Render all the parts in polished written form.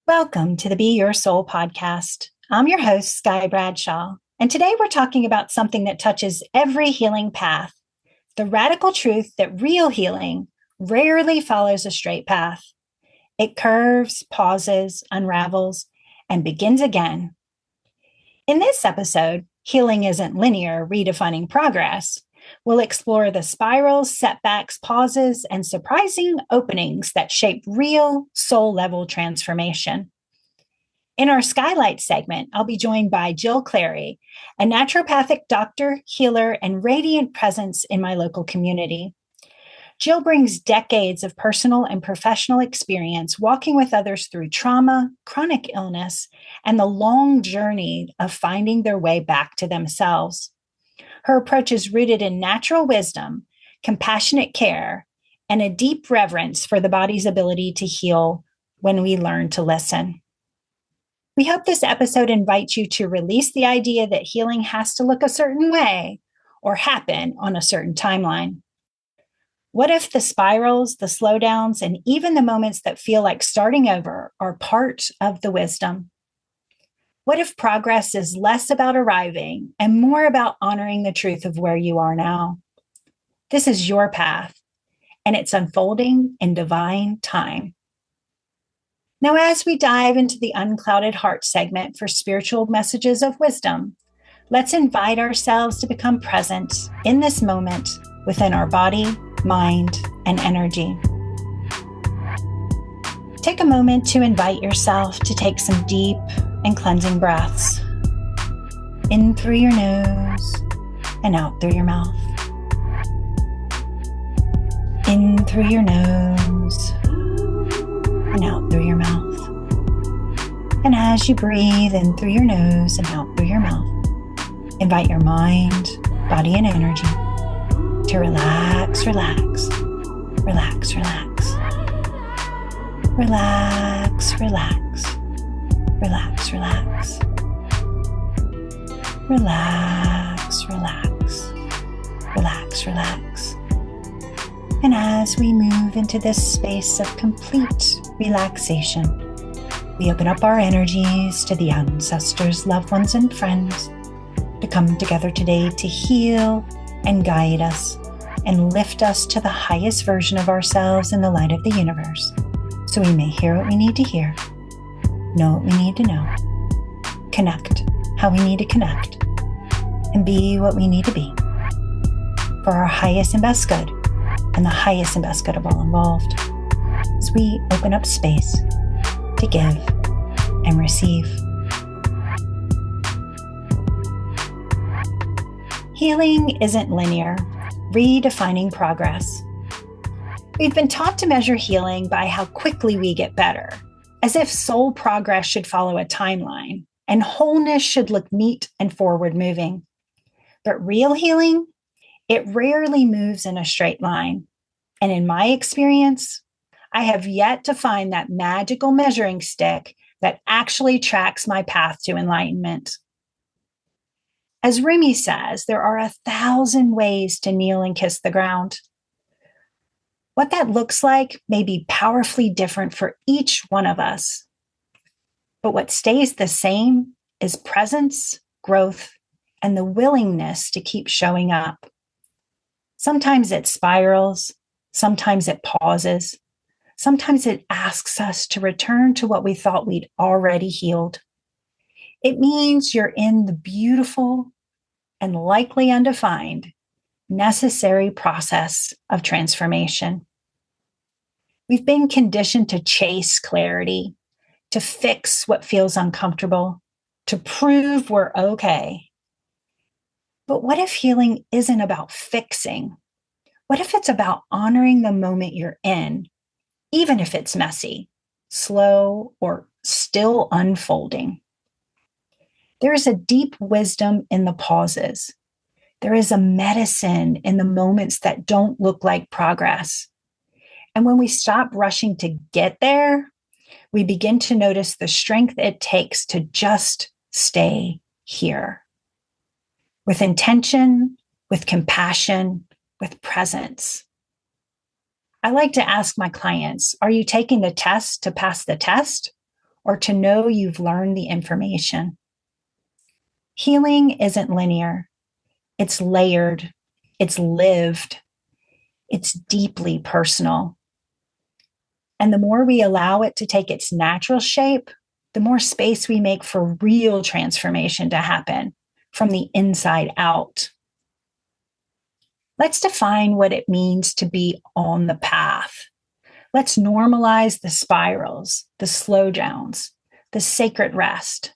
Welcome to the Be Your Soul podcast. I'm your host, Sky Bradshaw, and today we're talking about something that touches every healing path, the radical truth that real healing rarely follows a straight path. It curves, pauses, unravels, and begins again. In this episode, Healing Isn't Linear, Redefining Progress, we'll explore the spirals, setbacks, pauses, and surprising openings that shape real soul-level transformation. In our Skylight segment, I'll be joined by Jill Clarey, a naturopathic doctor, healer, and radiant presence in my local community. Jill brings decades of personal and professional experience walking with others through trauma, chronic illness, and the long journey of finding their way back to themselves. Her approach is rooted in natural wisdom, compassionate care, and a deep reverence for the body's ability to heal when we learn to listen. We hope this episode invites you to release the idea that healing has to look a certain way or happen on a certain timeline. What if the spirals, the slowdowns, and even the moments that feel like starting over are part of the wisdom? What if progress is less about arriving and more about honoring the truth of where you are now? This is your path, and it's unfolding in divine time. Now, as we dive into the Unclouded Heart segment for spiritual messages of wisdom, let's invite ourselves to become present in this moment within our body, mind, and energy. Take a moment to invite yourself to take some deep and cleansing breaths. In through your nose and out through your mouth. In through your nose and out through your mouth. And as you breathe in through your nose and out through your mouth, invite your mind, body, and energy to relax, relax, relax, relax, relax, relax, relax, relax, relax, relax, relax, relax. And as we move into this space of complete relaxation, we open up our energies to the ancestors, loved ones, and friends to come together today to heal and guide us and lift us to the highest version of ourselves in the light of the universe, so we may hear what we need to hear, know what we need to know, connect how we need to connect, and be what we need to be for our highest and best good and the highest and best good of all involved, as we open up space to give and receive. Healing isn't linear, redefining progress. We've been taught to measure healing by how quickly we get better, as if soul progress should follow a timeline and wholeness should look neat and forward moving. But real healing, it rarely moves in a straight line. And in my experience, I have yet to find that magical measuring stick that actually tracks my path to enlightenment. As Rumi says, there are 1,000 ways to kneel and kiss the ground. What that looks like may be powerfully different for each one of us. But what stays the same is presence, growth, and the willingness to keep showing up. Sometimes it spirals, sometimes it pauses, sometimes it asks us to return to what we thought we'd already healed. It means you're in the beautiful and likely undefined, necessary process of transformation. We've been conditioned to chase clarity, to fix what feels uncomfortable, to prove we're okay. But what if healing isn't about fixing? What if it's about honoring the moment you're in, even if it's messy, slow, or still unfolding? There is a deep wisdom in the pauses. There is a medicine in the moments that don't look like progress. And when we stop rushing to get there, we begin to notice the strength it takes to just stay here. With intention, with compassion, with presence. I like to ask my clients, are you taking the test to pass the test? or to know you've learned the information. Healing isn't linear, it's layered, it's lived, it's deeply personal. And the more we allow it to take its natural shape, the more space we make for real transformation to happen from the inside out. Let's define what it means to be on the path. Let's normalize the spirals, the slowdowns, the sacred rest.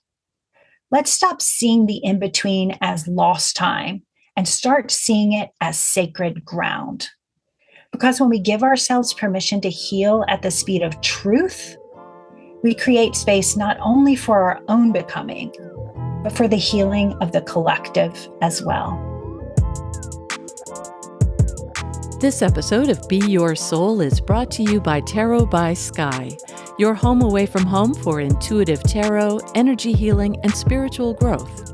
Let's stop seeing the in between as lost time and start seeing it as sacred ground. Because when we give ourselves permission to heal at the speed of truth, we create space not only for our own becoming, but for the healing of the collective as well. This episode of Be Your Soul is brought to you by Tarot by Sky, your home away from home for intuitive tarot, energy healing, and spiritual growth.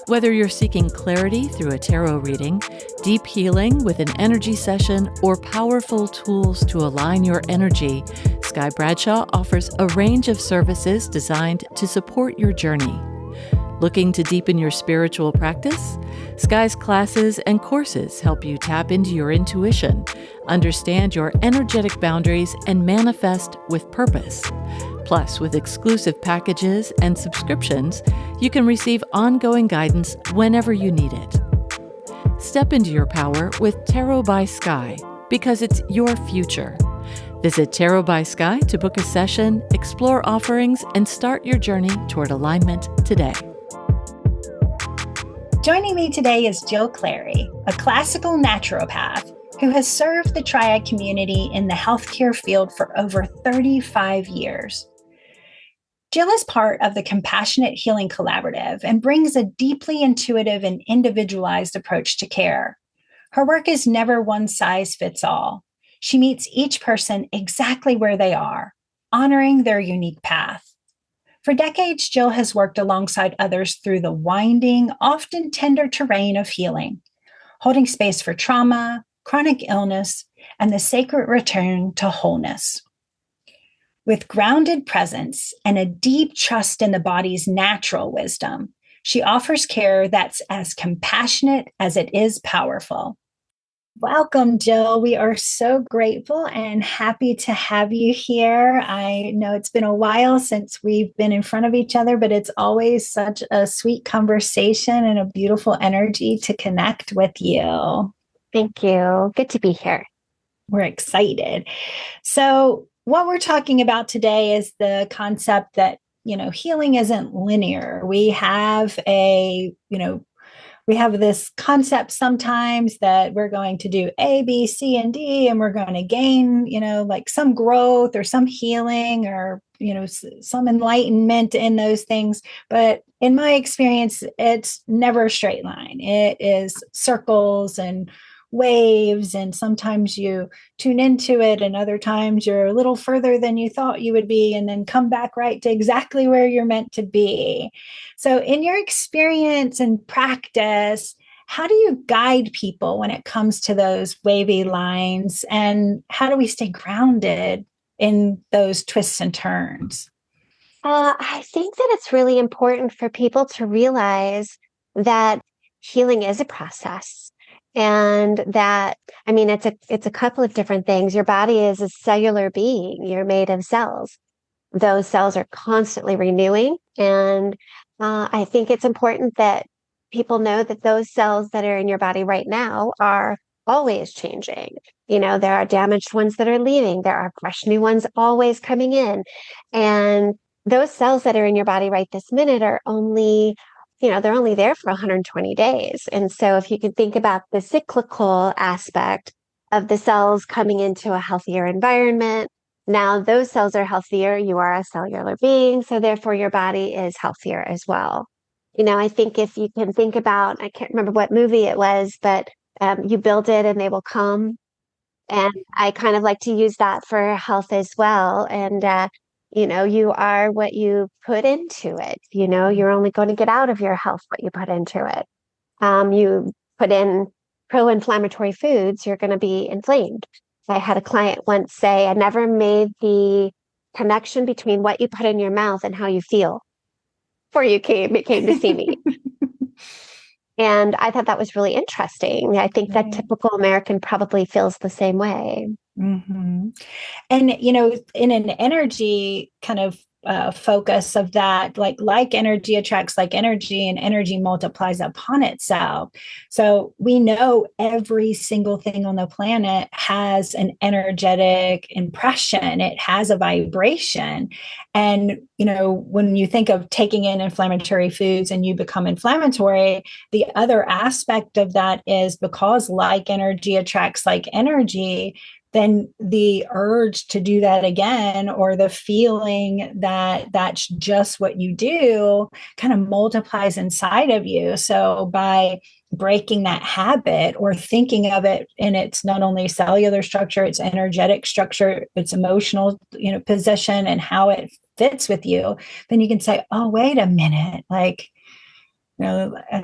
Whether you're seeking clarity through a tarot reading, deep healing with an energy session, or powerful tools to align your energy, Sky Bradshaw offers a range of services designed to support your journey. Looking to deepen your spiritual practice? Sky's classes and courses help you tap into your intuition, understand your energetic boundaries, and manifest with purpose. Plus, with exclusive packages and subscriptions, you can receive ongoing guidance whenever you need it. Step into your power with Tarot by Sky, because it's your future. Visit Tarot by Sky to book a session, explore offerings, and start your journey toward alignment today. Joining me today is Jill Clarey, a classical naturopath who has served the triad community in the healthcare field for over 35 years. Jill is part of the Compassionate Healing Collaborative and brings a deeply intuitive and individualized approach to care. Her work is never one size fits all. She meets each person exactly where they are, honoring their unique path. For decades, Jill has worked alongside others through the winding, often tender terrain of healing, holding space for trauma, chronic illness, and the sacred return to wholeness. With grounded presence and a deep trust in the body's natural wisdom, she offers care that's as compassionate as it is powerful. Welcome, Jill. We are so grateful and happy to have you here. I know it's been a while since we've been in front of each other, but it's always such a sweet conversation and a beautiful energy to connect with you. Thank you. Good to be here. We're excited. So, what we're talking about today is the concept that, healing isn't linear. We have this concept sometimes that we're going to do A, B, C, and D, and we're going to gain, like some growth or some healing or, some enlightenment in those things. But in my experience, it's never a straight line. It is circles and waves, and sometimes you tune into it and other times you're a little further than you thought you would be and then come back right to exactly where you're meant to be. So in your experience and practice, how do you guide people when it comes to those wavy lines, and how do we stay grounded in those twists and turns? I think that it's really important for people to realize that healing is a process. And that, it's a couple of different things. Your body is a cellular being. You're made of cells. Those cells are constantly renewing. And I think it's important that people know that those cells that are in your body right now are always changing. There are damaged ones that are leaving. There are fresh new ones always coming in. And those cells that are in your body right this minute are only they're only there for 120 days. And so if you can think about the cyclical aspect of the cells coming into a healthier environment, now those cells are healthier. You are a cellular being. So therefore your body is healthier as well. I think if you can think about, I can't remember what movie it was, but you build it and they will come. And I kind of like to use that for health as well. And, you are what you put into it. You're only going to get out of your health what you put into it. You put in pro-inflammatory foods, you're going to be inflamed. I had a client once say, I never made the connection between what you put in your mouth and how you feel before you came to see me. And I thought that was really interesting. I think that Right. typical American probably feels the same way. Mm-hmm. And, in an energy kind of focus of that, like energy attracts like energy, and energy multiplies upon itself. So we know every single thing on the planet has an energetic impression. It has a vibration. And, when you think of taking in inflammatory foods and you become inflammatory, the other aspect of that is because like energy attracts like energy, then the urge to do that again, or the feeling that that's just what you do, kind of multiplies inside of you. So by breaking that habit, or thinking of it in its not only cellular structure, its energetic structure, its emotional, position, and how it fits with you, then you can say, oh, wait a minute, I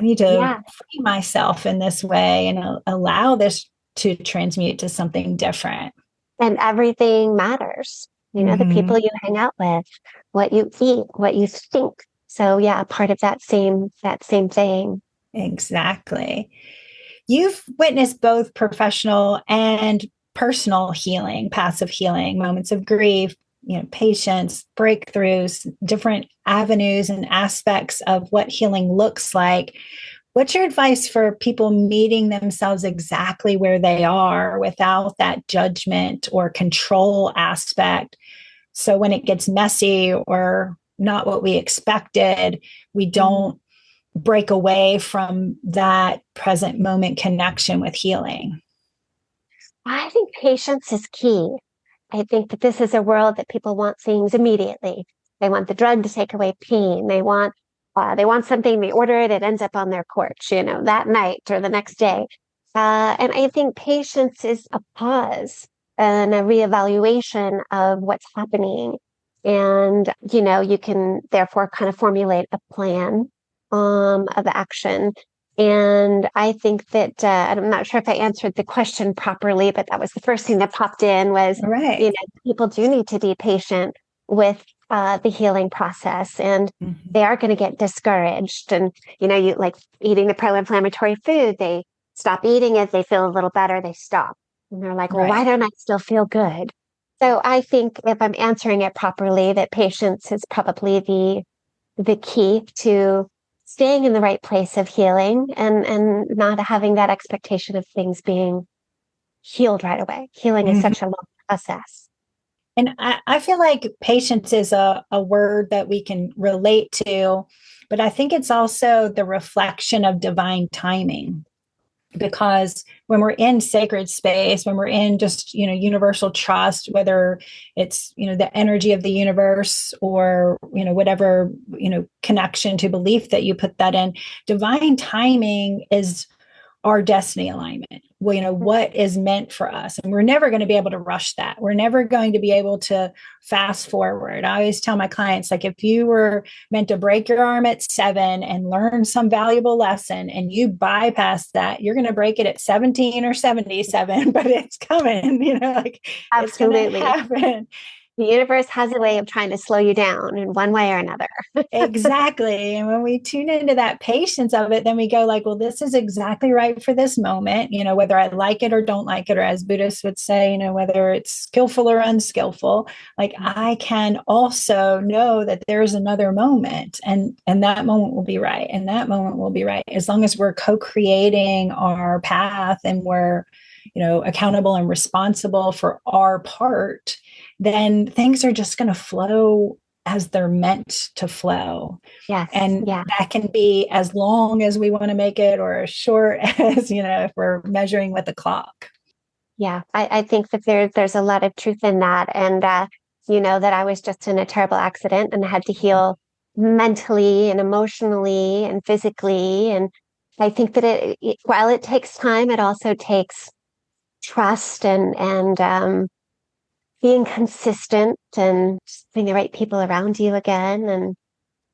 need to Yeah. free myself in this way and allow this to transmute to something different. And everything matters. The Mm-hmm. people you hang out with, what you eat, what you think. So yeah, part of that same thing. Exactly. You've witnessed both professional and personal healing, passive healing, moments of grief, patience, breakthroughs, different avenues and aspects of what healing looks like. What's your advice for people meeting themselves exactly where they are without that judgment or control aspect? So when it gets messy or not what we expected, we don't break away from that present moment connection with healing. I think patience is key. I think that this is a world that people want things immediately. They want the drug to take away pain. They want something. They order it. It ends up on their porch, that night or the next day. And I think patience is a pause and a reevaluation of what's happening. And you can therefore kind of formulate a plan of action. And I think that I'm not sure if I answered the question properly, but that was the first thing that popped in was, All right. people do need to be patient with the healing process, and Mm-hmm. they are going to get discouraged. And, you like eating the pro-inflammatory food, they stop eating it, they feel a little better, they stop. And they're like, well, why Right. don't I still feel good? So I think if I'm answering it properly, that patience is probably the key to staying in the right place of healing, and not having that expectation of things being healed right away. Healing is Mm-hmm. such a long process. And I feel like patience is a word that we can relate to, but I think it's also the reflection of divine timing. Because when we're in sacred space, when we're in just universal trust, whether it's the energy of the universe, or whatever connection to belief that you put that in, divine timing is our destiny alignment. Well, what is meant for us. And we're never going to be able to rush that. We're never going to be able to fast forward. I always tell my clients, like, if you were meant to break your arm at 7 and learn some valuable lesson, and you bypass that, you're going to break it at 17 or 77, but it's coming, it's going to Absolutely. happen. The universe has a way of trying to slow you down in one way or another. Exactly. And when we tune into that patience of it, then we go like, well, this is exactly right for this moment, whether I like it or don't like it, or as Buddhists would say, whether it's skillful or unskillful, like I can also know that there's another moment, and that moment will be right. And that moment will be right. As long as we're co-creating our path, and we're, accountable and responsible for our part, then things are just going to flow as they're meant to flow. Yes. And Yeah. that can be as long as we want to make it, or as short as, if we're measuring with the clock. Yeah. I think that there's a lot of truth in that. And, that I was just in a terrible accident and had to heal mentally and emotionally and physically. And I think that while it takes time, it also takes trust and being consistent and having the right people around you again, and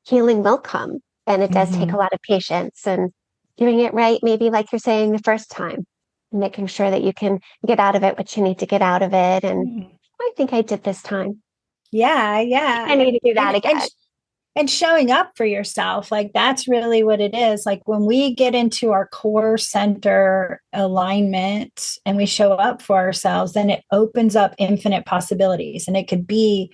healing will come. And it does take Mm-hmm. a lot of patience and doing it right, maybe like you're saying the first time, making sure that you can get out of it what you need to get out of it. And I think I did this time. Yeah, yeah. I need to do that And again. and showing up for yourself, like that's really what it is. Like when we get into our core center alignment and we show up for ourselves, then it opens up infinite possibilities. And it could be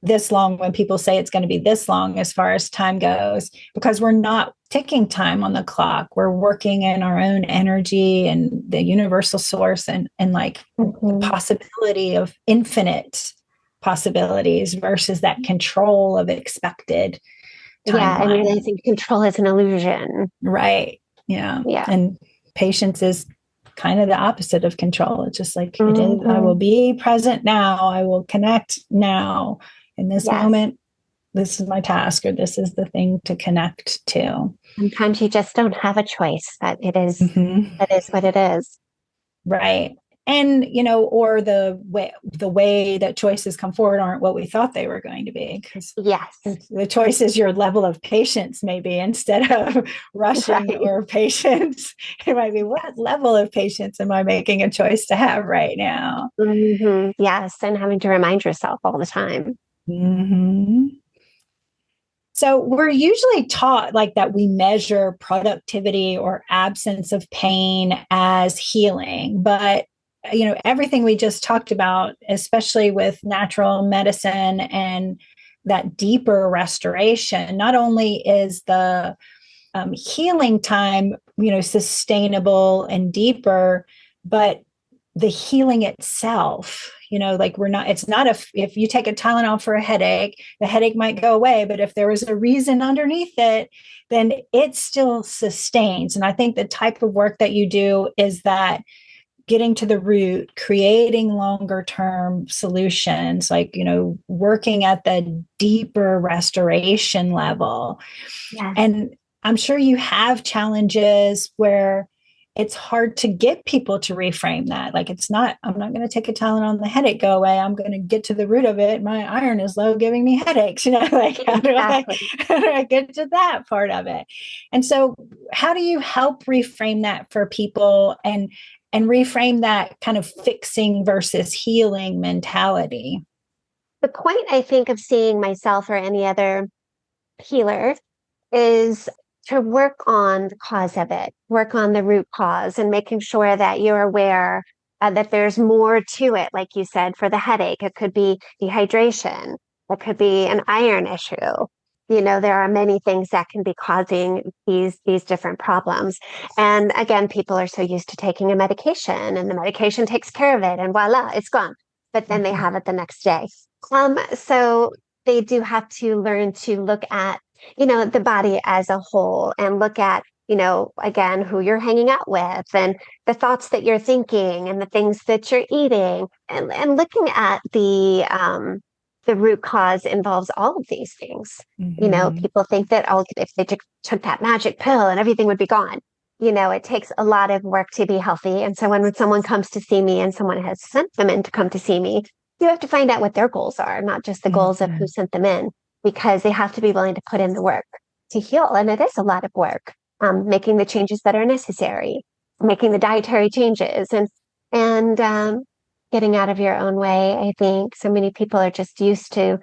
this long when people say it's going to be this long as far as time goes, because we're not ticking time on the clock. We're working in our own energy and the universal source, and like the Mm-hmm. possibility of infinite possibilities versus that control of expected Yeah, I mean, I timeline. think control is an illusion. Right. Yeah. Yeah. And patience is kind of the opposite of control. It's just like it is. I will Hmm. be present now. I will connect now. In this Yes. moment, this is my task, or this is the thing to connect to. Sometimes you just don't have a choice. Mhm. That is what it is. Right. And or the way that choices come forward aren't what we thought they were going to be, because Yes. the choice is your level of patience, maybe, instead of rushing Right. or patience. It might be, what level of patience am I making a choice to have right now? Yes. And having to remind yourself all the time. Hmm. So we're usually taught like that we measure productivity or absence of pain as healing, but everything we just talked about, especially with natural medicine and that deeper restoration, not only is the healing time, sustainable and deeper, but the healing itself, like it's not if you take a Tylenol for a headache, the headache might go away, but if there was a reason underneath it, then it still sustains. And I think the type of work that you do is that getting to the root, creating longer term solutions, like, working at the deeper restoration level. Yes. And I'm sure you have challenges where it's hard to get people to reframe that. Like, I'm not going to take a Tylenol and the headache go away. I'm going to get to the root of it. My iron is low, giving me headaches. Like, Exactly. how do I get to that part of it? And so, how do you help reframe that for people, and reframe that kind of fixing versus healing mentality? The point I think of seeing myself or any other healer is to work on the cause of it, work on the root cause, and making sure that you're aware that there's more to it. Like you said, for the headache, it could be dehydration, it could be an iron issue. There are many things that can be causing these different problems. And again, people are so used to taking a medication, and the medication takes care of it, and voila, it's gone. But then they Mhm. have it the next day. So they do have to learn to look at the body as a whole, and look at, again, who you're hanging out with, and the thoughts that you're thinking, and the things that you're eating, and looking at the root cause involves all of these things. Mhm. People think that, oh, if they took that magic pill and everything would be gone. It takes a lot of work to be healthy. And so when someone comes to see me, and someone has sent them in to come to see me, you have to find out what their goals are, not just the goals of who Mhm. sent them in, because they have to be willing to put in the work to heal. And it is a lot of work, making the changes that are necessary, making the dietary changes, and getting out of your own way. I think so many people are just used to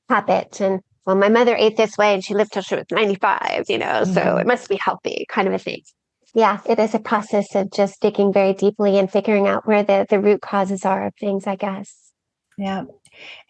habit, and, well, my mother ate this way and she lived till she was 95, so it Mhm. must be healthy, kind of a thing. Yeah, it is a process of just digging very deeply and figuring out where the root causes are of things, I guess. Yeah.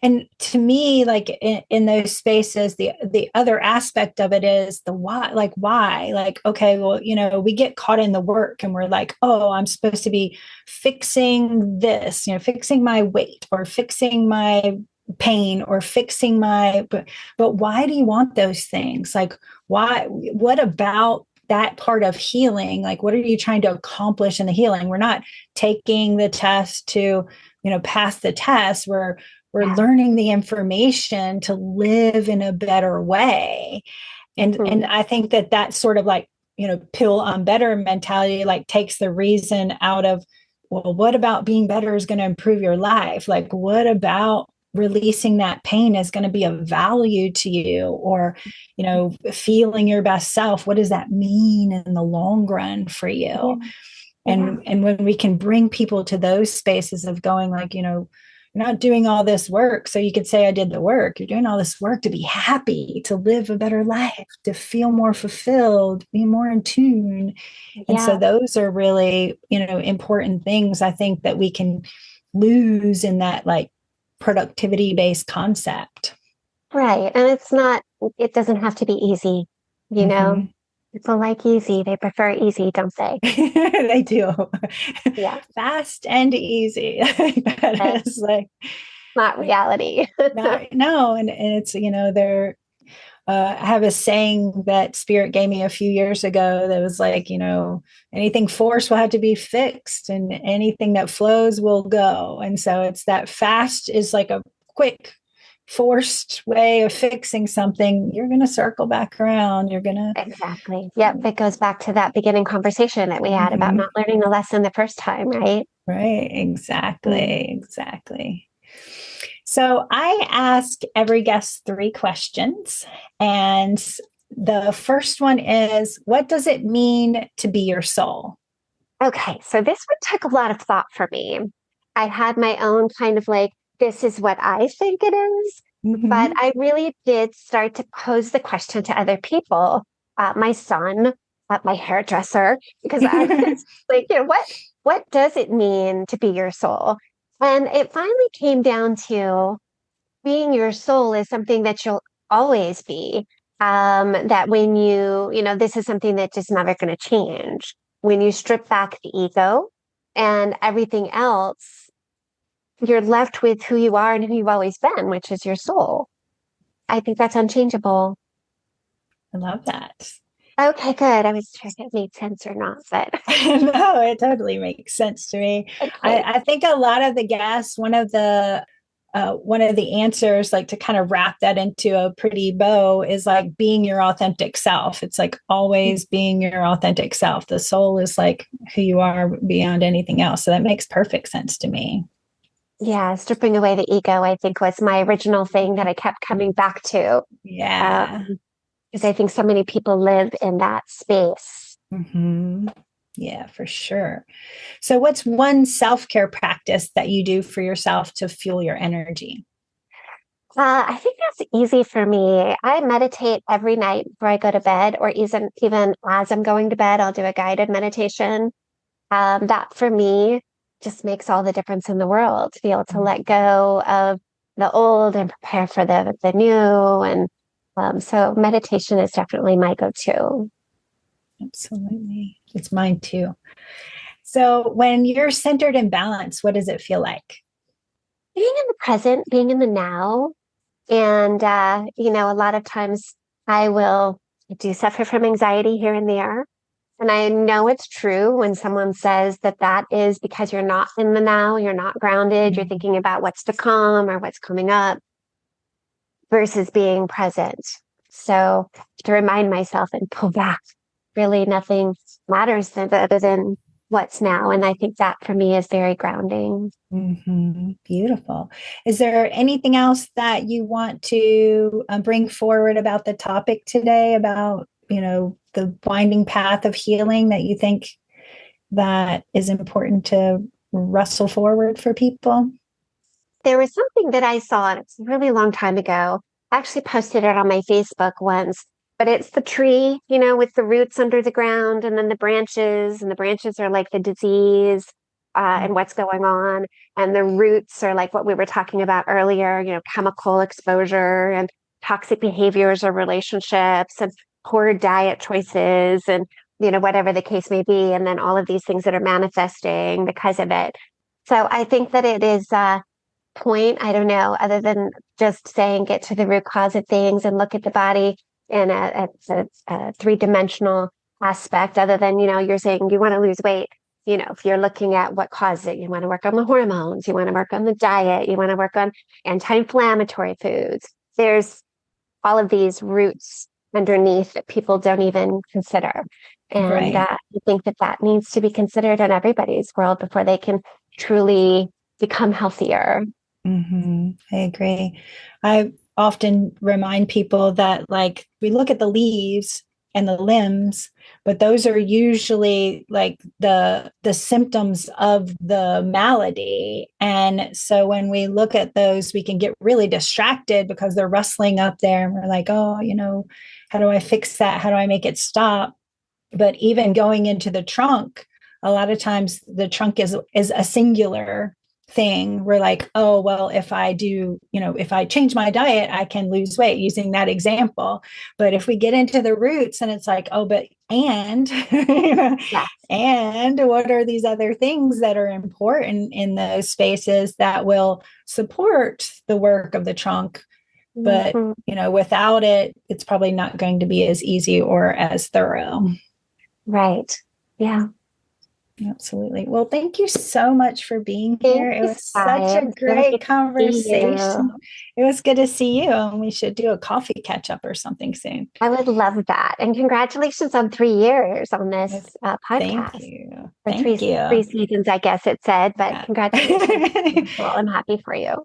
And to me, like in those spaces, the other aspect of it is the why. Like, why? Like, okay, well, we get caught in the work and we're like, oh, I'm supposed to be fixing this, fixing my weight, or fixing my pain, or fixing but why do you want those things? Like, why? What about that part of healing? Like, what are you trying to accomplish in the healing? We're not taking the test to pass the test. We're Yeah. learning the information to live in a better way. And Mhm. I think that sort of like, pill on better mentality, like takes the reason out of, well, what about being better is going to improve your life? Like, what about releasing that pain is going to be of value to you? Or, feeling your best self, what does that mean in the long run for Yeah. you? Yeah. And when we can bring people to those spaces of going like, You're not doing all this work so you could say I did the work. You're doing all this work to be happy, to live a better life, to feel more fulfilled, be more in tune. And so Yeah. those are really, important things I think that we can lose in that like productivity based concept. Right. And it doesn't have to be easy. You know, Mm-hmm. people like easy. They prefer easy, don't they? They do. Yeah. Fast and easy. That It's is like not reality. not no, and it's they're I have a saying that Spirit gave me a few years ago that was like, anything forced will have to be fixed and anything that flows will go. And so it's that fast is like a quick, forced way of fixing something. You're going to circle back around. You're going to. Exactly. Yep. It goes back to that beginning conversation that we had about Mhm. not learning the lesson the first time, right? Right. Mm. Exactly. Exactly. So I ask every guest three questions. And the first one is, what does it mean to be your soul? Okay. So this one took a lot of thought for me. I had my own kind of like, this is what I think it is. But Mm-hmm. I really did start to pose the question to other people, my son, my hairdresser, because I was like, what does it mean to be your soul? And it finally came down to being your soul is something that you'll always be. That when this is something that just never going to change. When you strip back the ego and everything else, you're left with who you are and who you've always been, which is your soul. I think that's unchangeable. I love that. Okay, good. I was sure if it made sense or not, but No, it totally makes sense to me. okay. I think a lot of the guests, one of the answers, like to kind of wrap that into a pretty bow, is like being your authentic self. It's like always being your authentic self. The soul is like who you are beyond anything else. So that makes perfect sense to me. Yeah, stripping away the ego, I think was my original thing that I kept coming back to. Yeah. Um, because I think so many people live in that space. Hmm. Yeah, for sure. So, what's one self care practice that you do for yourself to fuel your energy? I think that's easy for me. I meditate every night before I go to bed, or even as I'm going to bed, I'll do a guided meditation. That for me just makes all the difference in the world to be able to let go of the old and prepare for the new. And so meditation is definitely my go-to. Absolutely. It's mine too. So, when you're centered and balanced, what does it feel like? Being in the present, being in the now, and a lot of times I do suffer from anxiety here and there. And I know it's true when someone says that is because you're not in the now, you're not grounded, you're Mhm. thinking about what's to come or what's coming up versus being present. So to remind myself and pull back, really nothing matters other than what's now. And I think that for me is very grounding. Beautiful. Is there anything else that you want to bring forward about the topic today about, the winding path of healing that you think that is important to wrestle forward for people? There was something that I saw, and it's a really long time ago. I actually posted it on my Facebook once, but it's the tree, with the roots under the ground and then and the branches are like the disease and what's going on. And the roots are like what we were talking about earlier, chemical exposure and toxic behaviors or relationships and poor diet choices and, whatever the case may be. And then all of these things that are manifesting because of it. So I think that it is point, I don't know, other than just saying get to the root cause of things and look at the body in a three-dimensional aspect, other than, you're saying you want to lose weight. If you're looking at what caused it, you want to work on the hormones, you want to work on the diet, you want to work on anti-inflammatory foods. There's all of these roots underneath that people don't even consider. And Right. I think that needs to be considered in everybody's world before they can truly become healthier. I agree. I often remind people that, like, we look at the leaves and the limbs, but those are usually like the symptoms of the malady. And so when we look at those, we can get really distracted because they're rustling up there and we're like, oh, how do I fix that? How do I make it stop? But even going into the trunk, a lot of times the trunk is a singular thing. We're like, oh, well, if I change my diet, I can lose weight, using that example. But if we get into the roots and it's like, oh, but and Yes. and what are these other things that are important in those spaces that will support the work of the trunk? But without it, it's probably not going to be as easy or as thorough. Right. Yeah. Absolutely. Well, thank you so much for being here. It was such a great conversation. It was good to see you, and we should do a coffee catch up or something soon. I would love that. And congratulations on 3 years on this podcast. Thank you. Or three seasons, I guess it said, but congratulations. Well, I'm happy for you.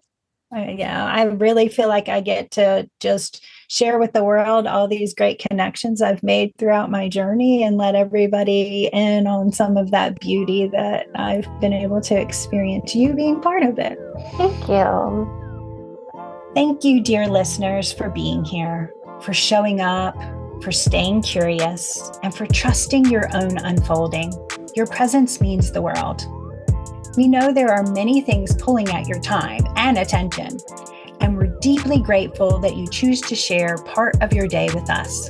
Yeah, I really feel like I get to just share with the world all these great connections I've made throughout my journey and let everybody in on some of that beauty that I've been able to experience, you being part of it. Thank you. Thank you, dear listeners, for being here, for showing up, for staying curious, and for trusting your own unfolding. Your presence means the world. We know there are many things pulling at your time and attention, and we're deeply grateful that you choose to share part of your day with us.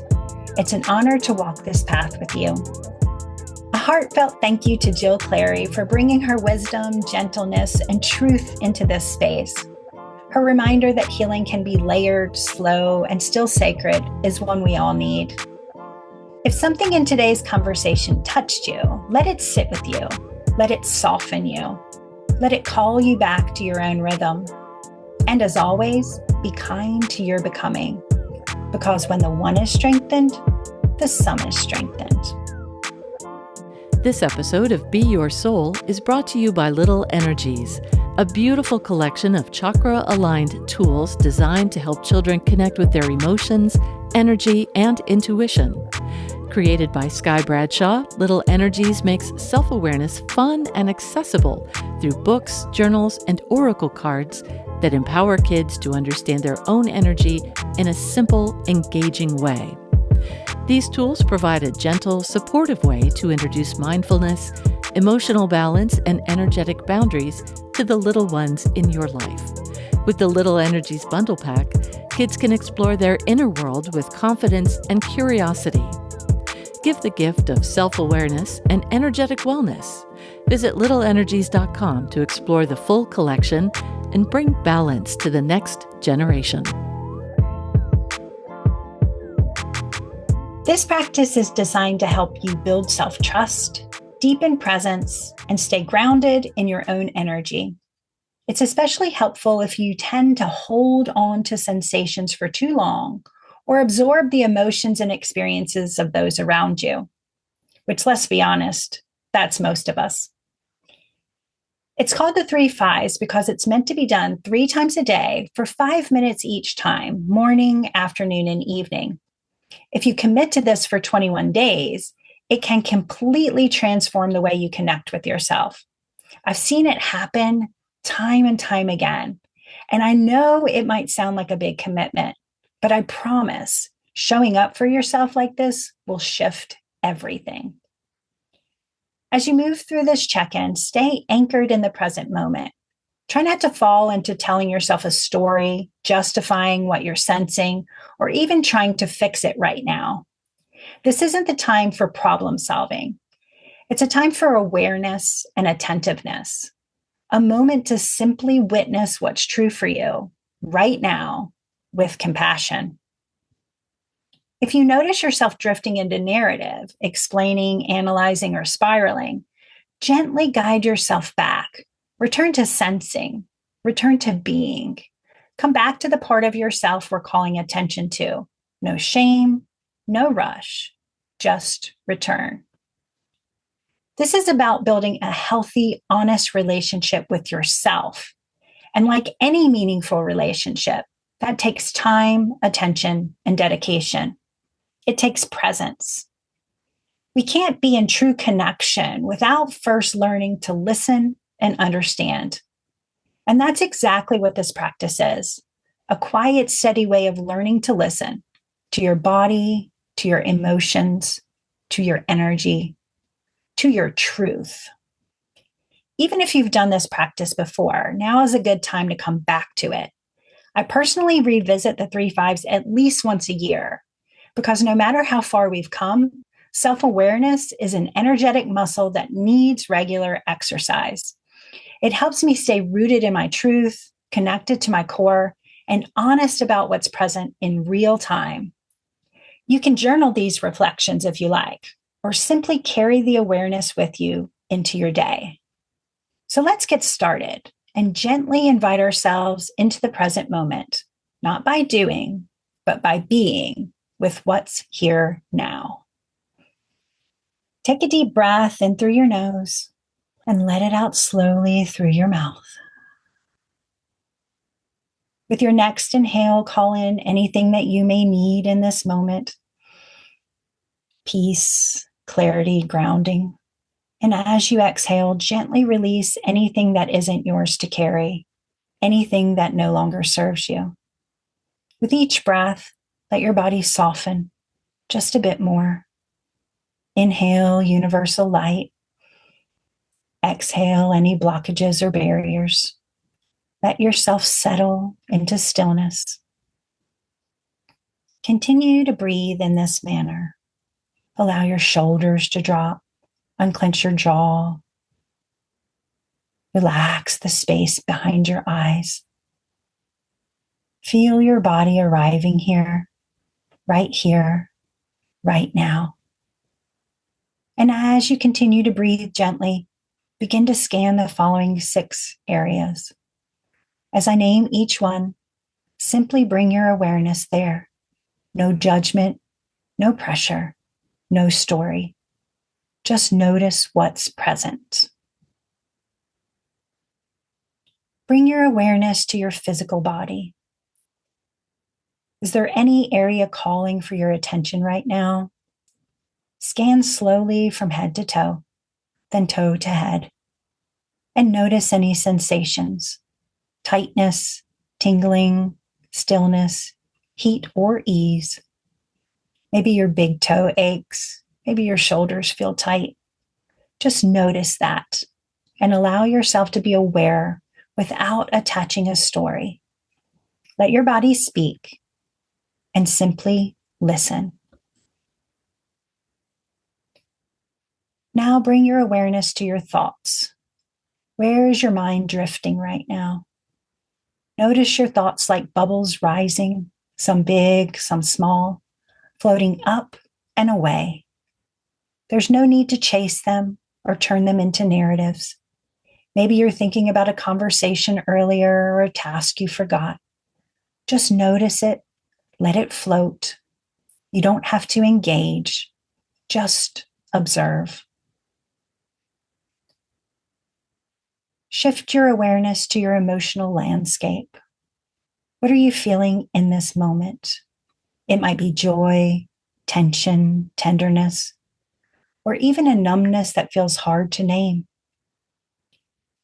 It's an honor to walk this path with you. A heartfelt thank you to Jill Clarey for bringing her wisdom, gentleness, and truth into this space. Her reminder that healing can be layered, slow, and still sacred is one we all need. If something in today's conversation touched you, let it sit with you. Let it soften you. Let it call you back to your own rhythm. And as always, be kind to your becoming. Because when the one is strengthened, the sum is strengthened. This episode of Be Your Soul is brought to you by Little Energies, a beautiful collection of chakra-aligned tools designed to help children connect with their emotions, energy, and intuition. Created by Sky Bradshaw, Little Energies makes self-awareness fun and accessible through books, journals, and oracle cards that empower kids to understand their own energy in a simple, engaging way. These tools provide a gentle, supportive way to introduce mindfulness, emotional balance, and energetic boundaries to the little ones in your life. With the Little Energies Bundle Pack, kids can explore their inner world with confidence and curiosity. Give the gift of self-awareness and energetic wellness. Visit littleenergies.com to explore the full collection and bring balance to the next generation. This practice is designed to help you build self-trust, deepen presence, and stay grounded in your own energy. It's especially helpful if you tend to hold on to sensations for too long or absorb the emotions and experiences of those around you, which, let's be honest, that's most of us. It's called the 3 5s because it's meant to be done 3 times a day for 5 minutes each time, morning, afternoon, and evening. If you commit to this for 21 days, it can completely transform the way you connect with yourself. I've seen it happen time and time again. And I know it might sound like a big commitment, but I promise showing up for yourself like this will shift everything. As you move through this check-in, stay anchored in the present moment. Try not to fall into telling yourself a story, justifying what you're sensing, or even trying to fix it right now. This isn't the time for problem solving. It's a time for awareness and attentiveness, a moment to simply witness what's true for you right now with compassion. If you notice yourself drifting into narrative, explaining, analyzing, or spiraling, gently guide yourself back. Return to sensing. Return to being. Come back to the part of yourself we're calling attention to. No shame, no rush, just return. This is about building a healthy, honest relationship with yourself. And like any meaningful relationship, that takes time, attention, and dedication. it takes presence. We can't be in true connection without first learning to listen and understand. And that's exactly what this practice is, a quiet, steady way of learning to listen to your body, to your emotions, to your energy, to your truth. Even if you've done this practice before, now is a good time to come back to it. I personally revisit the 3-5s at least once a year because no matter how far we've come, self-awareness is an energetic muscle that needs regular exercise. It helps me stay rooted in my truth, connected to my core, and honest about what's present in real time. You can journal these reflections if you like, or simply carry the awareness with you into your day. So let's get started and gently invite ourselves into the present moment, not by doing, but by being with what's here now. Take a deep breath in through your nose and let it out slowly through your mouth. With your next inhale, call in anything that you may need in this moment: peace, clarity, grounding. And as you exhale, gently release anything that isn't yours to carry, anything that no longer serves you. With each breath, let your body soften just a bit more. Inhale universal light. Exhale any blockages or barriers. Let yourself settle into stillness. Continue to breathe in this manner. Allow your shoulders to drop. Unclench your jaw. Relax the space behind your eyes. Feel your body arriving here, right now. And as you continue to breathe gently, begin to scan the following 6 areas. As I name each one, simply bring your awareness there. No judgment, no pressure, no story. Just notice what's present. Bring your awareness to your physical body. Is there any area calling for your attention right now? Scan slowly from head to toe, then toe to head, and notice any sensations: tightness, tingling, stillness, heat or ease. Maybe your big toe aches. Maybe your shoulders feel tight. Just notice that and allow yourself to be aware without attaching a story. Let your body speak and simply listen. Now bring your awareness to your thoughts. Where is your mind drifting right now? Notice your thoughts like bubbles rising, some big, some small, floating up and away. There's no need to chase them or turn them into narratives. Maybe you're thinking about a conversation earlier or a task you forgot. Just notice it, let it float. You don't have to engage, just observe. Shift your awareness to your emotional landscape. What are you feeling in this moment? It might be joy, tension, tenderness, or even a numbness that feels hard to name.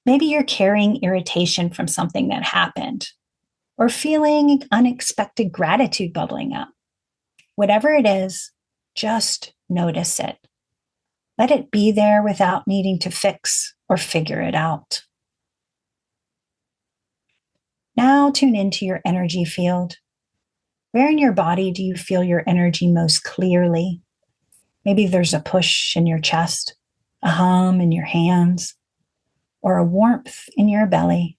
Maybe you're carrying irritation from something that happened, or feeling unexpected gratitude bubbling up. Whatever it is, just notice it. Let it be there without needing to fix or figure it out. Now tune into your energy field. Where in your body do you feel your energy most clearly? Maybe there's a push in your chest, a hum in your hands, or a warmth in your belly.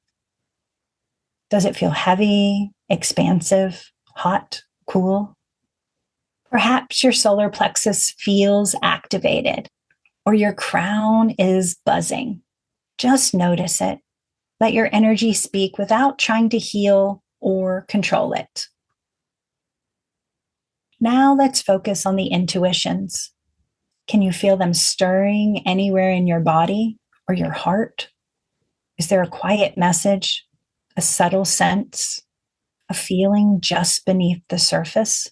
Does it feel heavy, expansive, hot, cool? Perhaps your solar plexus feels activated, or your crown is buzzing. Just notice it. Let your energy speak without trying to heal or control it. Now let's focus on the intuitions. Can you feel them stirring anywhere in your body or your heart? Is there a quiet message, a subtle sense, a feeling just beneath the surface?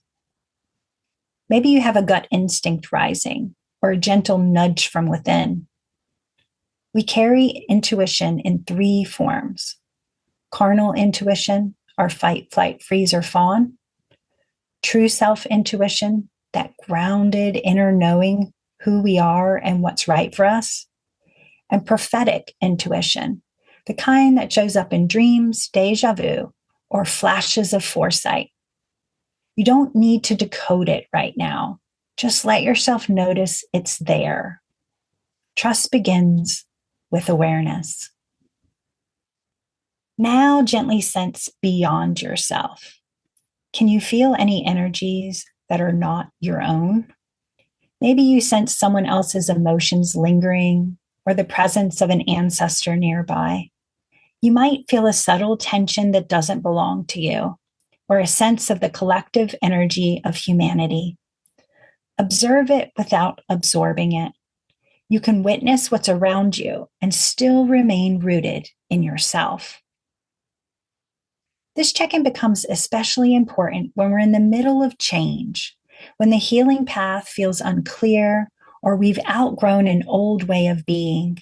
Maybe you have a gut instinct rising or a gentle nudge from within. We carry intuition in 3 forms: carnal intuition, our fight, flight, freeze, or fawn; true self intuition, that grounded inner knowing who we are and what's right for us; and prophetic intuition, the kind that shows up in dreams, deja vu, or flashes of foresight. You don't need to decode it right now. Just let yourself notice it's there. Trust begins with awareness. Now gently sense beyond yourself. Can you feel any energies that are not your own? Maybe you sense someone else's emotions lingering or the presence of an ancestor nearby. You might feel a subtle tension that doesn't belong to you, or a sense of the collective energy of humanity. Observe it without absorbing it. You can witness what's around you and still remain rooted in yourself. This check-in becomes especially important when we're in the middle of change, when the healing path feels unclear or we've outgrown an old way of being.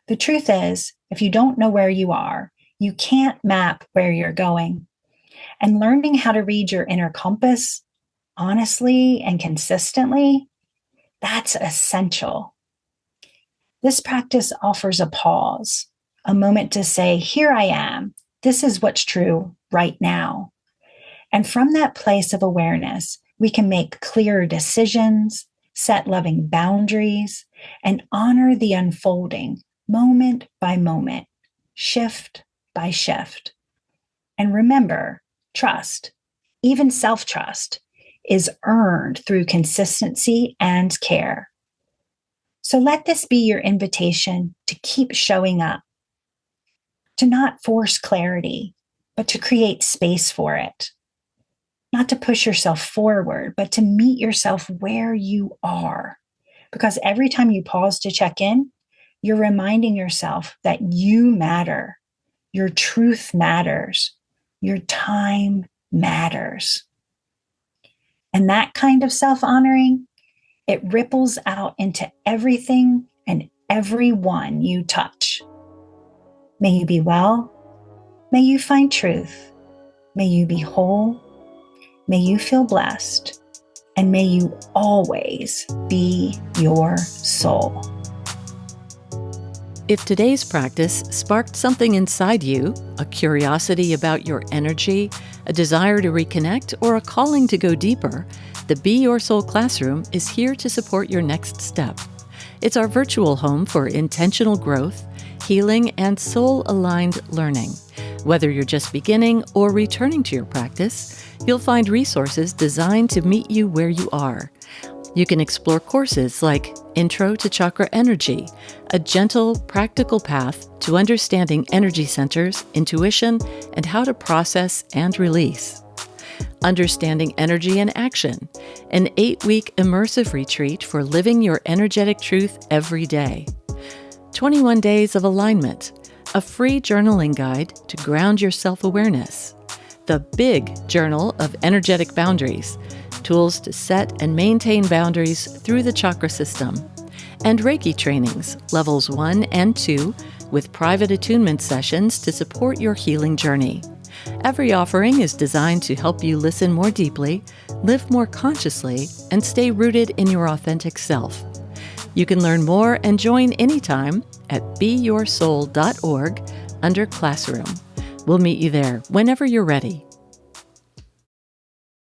The truth is, if you don't know where you are, you can't map where you're going. And learning how to read your inner compass honestly and consistently, that's essential. This practice offers a pause, a moment to say, here I am. This is what's true right now. And from that place of awareness, we can make clearer decisions, set loving boundaries, and honor the unfolding moment by moment, shift by shift. And remember, trust, even self-trust, is earned through consistency and care. So let this be your invitation to keep showing up, to not force clarity, but to create space for it. Not to push yourself forward, but to meet yourself where you are. Because every time you pause to check in, you're reminding yourself that you matter. Your truth matters. Your time matters. And that kind of self-honoring, it ripples out into everything and everyone you touch. May you be well. May you find truth. May you be whole. May you feel blessed. And may you always be your soul. If today's practice sparked something inside you, a curiosity about your energy, a desire to reconnect, or a calling to go deeper, the Be Your Soul classroom is here to support your next step. It's our virtual home for intentional growth, healing, and soul-aligned learning. Whether you're just beginning or returning to your practice, you'll find resources designed to meet you where you are. You can explore courses like Intro to Chakra Energy, a gentle, practical path to understanding energy centers, intuition, and how to process and release. Understanding Energy in Action, an 8-week immersive retreat for living your energetic truth every day. 21 Days of Alignment, a free journaling guide to ground your self-awareness. The Big Journal of Energetic Boundaries, tools to set and maintain boundaries through the chakra system. And Reiki trainings, levels 1 and 2, with private attunement sessions to support your healing journey. Every offering is designed to help you listen more deeply, live more consciously, and stay rooted in your authentic self. You can learn more and join anytime at beyoursoul.org under Classroom. We'll meet you there whenever you're ready.